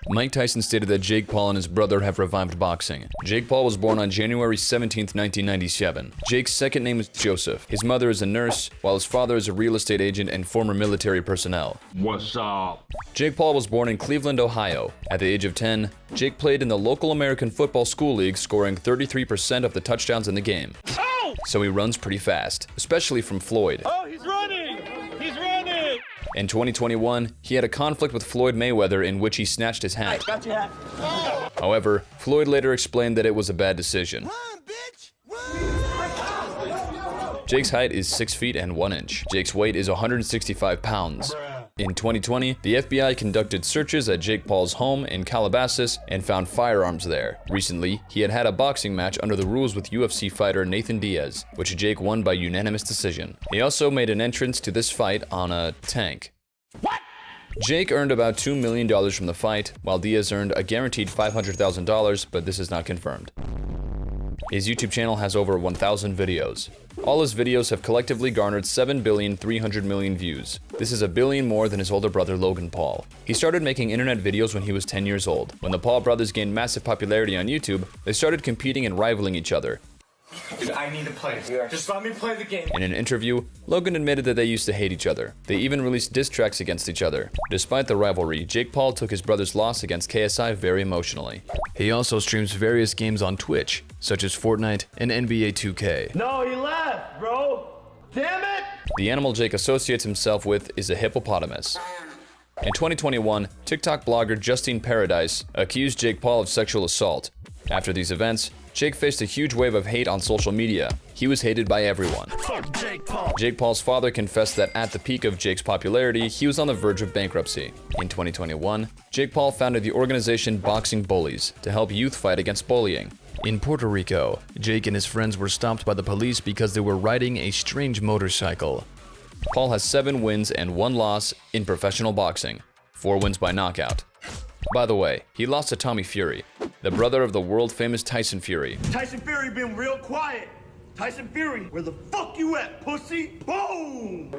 Mike Tyson stated that Jake Paul and his brother have revived boxing. Jake Paul was born on January 17, 1997. Jake's second name is Joseph. His mother is a nurse, while his father is a real estate agent and former military personnel. What's up? Jake Paul was born in Cleveland, Ohio. At the age of 10, Jake played in the local American Football School League, scoring 33% of the touchdowns in the game. Oh! So he runs pretty fast, especially from Floyd. Oh, he's running! He's running! In 2021, he had a conflict with Floyd Mayweather in which he snatched his hat. Got your hat. Oh. However, Floyd later explained that it was a bad decision. Run, bitch! Run! Jake's height is 6 feet and 1 inch. Jake's weight is 165 pounds. In 2020, the FBI conducted searches at Jake Paul's home in Calabasas and found firearms there. Recently, he had had a boxing match under the rules with UFC fighter Nathan Diaz, which Jake won by unanimous decision. He also made an entrance to this fight on a tank. What? Jake earned about $2 million from the fight, while Diaz earned a guaranteed $500,000, but this is not confirmed. His YouTube channel has over 1,000 videos. All his videos have collectively garnered 7,300,000,000 views. This is a billion more than his older brother Logan Paul. He started making internet videos when he was 10 years old. When the Paul brothers gained massive popularity on YouTube, they started competing and rivaling each other. Dude, I need to play. Just let me play the game. In an interview, Logan admitted that they used to hate each other. They even released diss tracks against each other. Despite the rivalry, Jake Paul took his brother's loss against KSI very emotionally. He also streams various games on Twitch, such as Fortnite and NBA 2K. No, he left, bro. Damn it! The animal Jake associates himself with is a hippopotamus. In 2021, TikTok blogger Justine Paradise accused Jake Paul of sexual assault. After these events, Jake faced a huge wave of hate on social media. He was hated by everyone. Fuck Jake Paul. Jake Paul's father confessed that at the peak of Jake's popularity, he was on the verge of bankruptcy. In 2021, Jake Paul founded the organization Boxing Bullies to help youth fight against bullying. In Puerto Rico, Jake and his friends were stopped by the police because they were riding a strange motorcycle. Paul has 7 wins and 1 loss in professional boxing, 4 wins by knockout. By the way, he lost to Tommy Fury, the brother of the world-famous Tyson Fury. Tyson Fury been real quiet. Tyson Fury, where the fuck you at, pussy? Boom!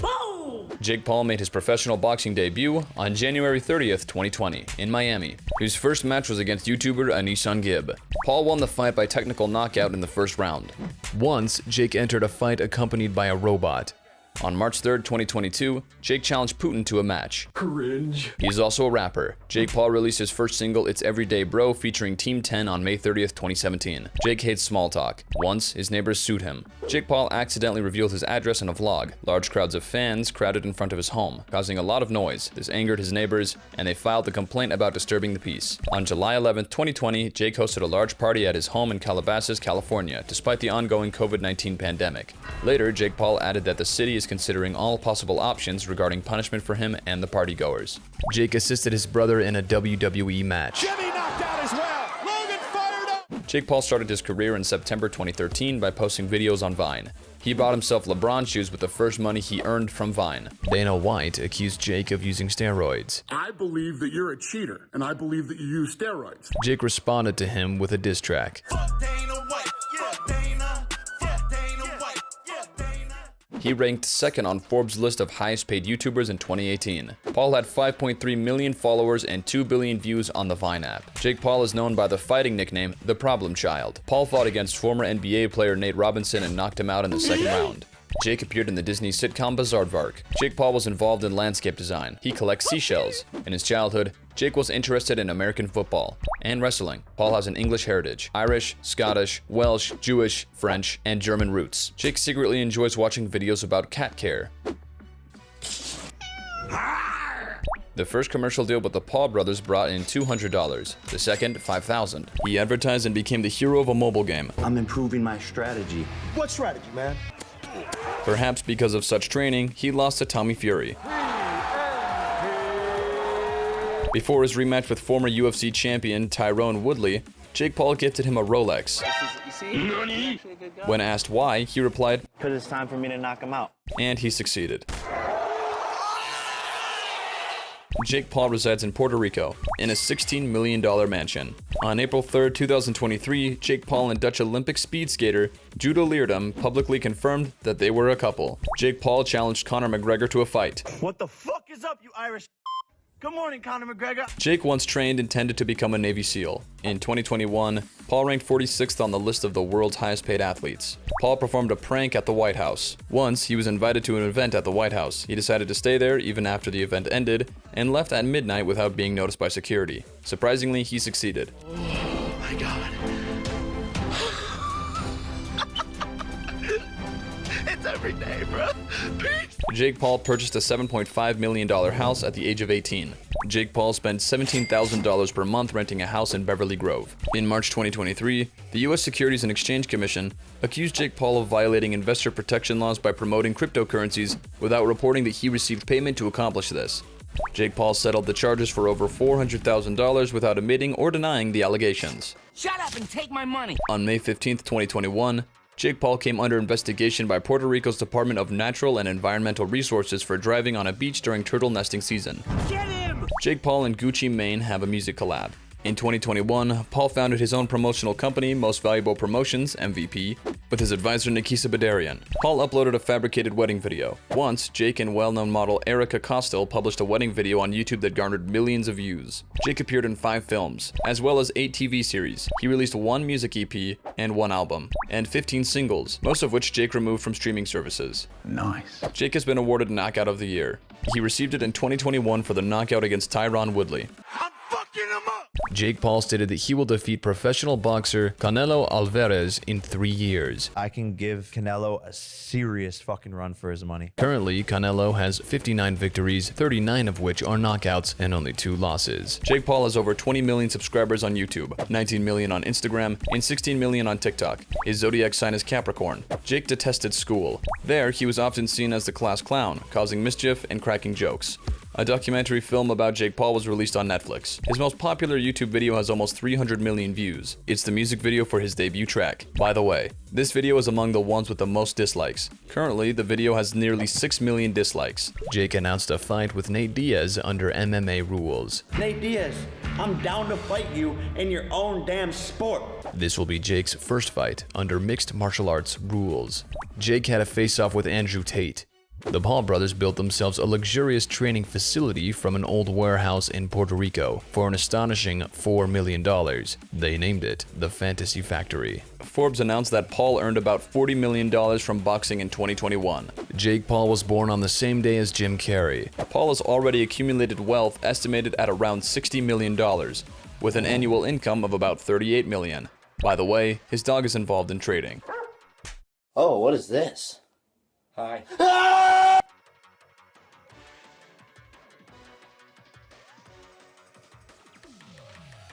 Boom! Jake Paul made his professional boxing debut on January 30th, 2020, in Miami. His first match was against YouTuber Anisan Gibb. Paul won the fight by technical knockout in the first round. Once, Jake entered a fight accompanied by a robot. On March 3rd, 2022, Jake challenged Putin to a match. Cringe. He's also a rapper. Jake Paul released his first single, It's Everyday Bro, featuring Team 10 on May 30th, 2017. Jake hates small talk. Once, his neighbors sued him. Jake Paul accidentally revealed his address in a vlog. Large crowds of fans crowded in front of his home, causing a lot of noise. This angered his neighbors, and they filed a complaint about disturbing the peace. On July 11th, 2020, Jake hosted a large party at his home in Calabasas, California, despite the ongoing COVID-19 pandemic. Later, Jake Paul added that the city is considering all possible options regarding punishment for him and the partygoers. Jake assisted his brother in a WWE match. Jimmy knocked out as well. Logan fired up. Jake Paul started his career in September 2013 by posting videos on Vine. He bought himself LeBron shoes with the first money he earned from Vine. Dana White accused Jake of using steroids. I believe that you're a cheater, and I believe that you use steroids. Jake responded to him with a diss track. Fuck Dana White. Fuck Dana. Fuck Dana White. Fuck Dana. He ranked second on Forbes' list of highest paid YouTubers in 2018. Paul had 5.3 million followers and 2 billion views on the Vine app. Jake Paul is known by the fighting nickname, The Problem Child. Paul fought against former NBA player Nate Robinson and knocked him out in the second round. Jake appeared in the Disney sitcom Bizaardvark. Jake Paul was involved in landscape design. He collects seashells. In his childhood, Jake was interested in American football and wrestling. Paul has an English heritage, Irish, Scottish, Welsh, Jewish, French, and German roots. Jake secretly enjoys watching videos about cat care. The first commercial deal with the Paul brothers brought in $200, the second $5,000. He advertised and became the hero of a mobile game. I'm improving my strategy. What strategy, man? Perhaps because of such training, he lost to Tommy Fury. Before his rematch with former UFC champion Tyrone Woodley, Jake Paul gifted him a Rolex. When asked why, he replied, Because it's time for me to knock him out. and he succeeded. Jake Paul resides in Puerto Rico, in a $16 million mansion. On April 3rd, 2023, Jake Paul and Dutch Olympic speed skater Judah Leerdam publicly confirmed that they were a couple. Jake Paul challenged Conor McGregor to a fight. What the fuck is up, you Irish? Good morning, Conor McGregor. Jake once trained intended to become a Navy SEAL. In 2021, Paul ranked 46th on the list of the world's highest paid athletes. Paul performed a prank at the White House. Once, he was invited to an event at the White House. He decided to stay there even after the event ended and left at midnight without being noticed by security. Surprisingly, he succeeded. Oh my God. It's every day, bro. Peace. Jake Paul purchased a $7.5 million house at the age of 18. Jake Paul spent $17,000 per month renting a house in Beverly Grove. In March 2023, the U.S. Securities and Exchange Commission accused Jake Paul of violating investor protection laws by promoting cryptocurrencies without reporting that he received payment to accomplish this. Jake Paul settled the charges for over $400,000 without admitting or denying the allegations. Shut up and take my money. On May 15, 2021, Jake Paul came under investigation by Puerto Rico's Department of Natural and Environmental Resources for driving on a beach during turtle nesting season. Get him! Jake Paul and Gucci Mane have a music collab. In 2021, Paul founded his own promotional company, Most Valuable Promotions, MVP, with his advisor Nikisa Badarian. Paul uploaded a fabricated wedding video. Once, Jake and well-known model Erica Costel published a wedding video on YouTube that garnered millions of views. Jake appeared in 5 films, as well as 8 TV series. He released 1 music EP and 1 album, and 15 singles, most of which Jake removed from streaming services. Nice. Jake has been awarded Knockout of the Year. He received it in 2021 for the knockout against Tyron Woodley. I'm fucking him up. Jake Paul stated that he will defeat professional boxer Canelo Alvarez in 3 years. I can give Canelo a serious fucking run for his money. Currently, Canelo has 59 victories, 39 of which are knockouts, and only 2 losses. Jake Paul has over 20 million subscribers on YouTube, 19 million on Instagram, and 16 million on TikTok. His zodiac sign is Capricorn. Jake detested school. There, he was often seen as the class clown, causing mischief and cracking jokes. A documentary film about Jake Paul was released on Netflix. His most popular YouTube video has almost 300 million views. It's the music video for his debut track. By the way, this video is among the ones with the most dislikes. Currently, the video has nearly 6 million dislikes. Jake announced a fight with Nate Diaz under MMA rules. Nate Diaz, I'm down to fight you in your own damn sport. This will be Jake's first fight under mixed martial arts rules. Jake had a face-off with Andrew Tate. The Paul brothers built themselves a luxurious training facility from an old warehouse in Puerto Rico for an astonishing $4 million. They named it the Fantasy Factory. Forbes announced that Paul earned about $40 million from boxing in 2021. Jake Paul was born on the same day as Jim Carrey. Paul has already accumulated wealth estimated at around $60 million, with an annual income of about $38 million. By the way, his dog is involved in trading. Oh, what is this? Hi.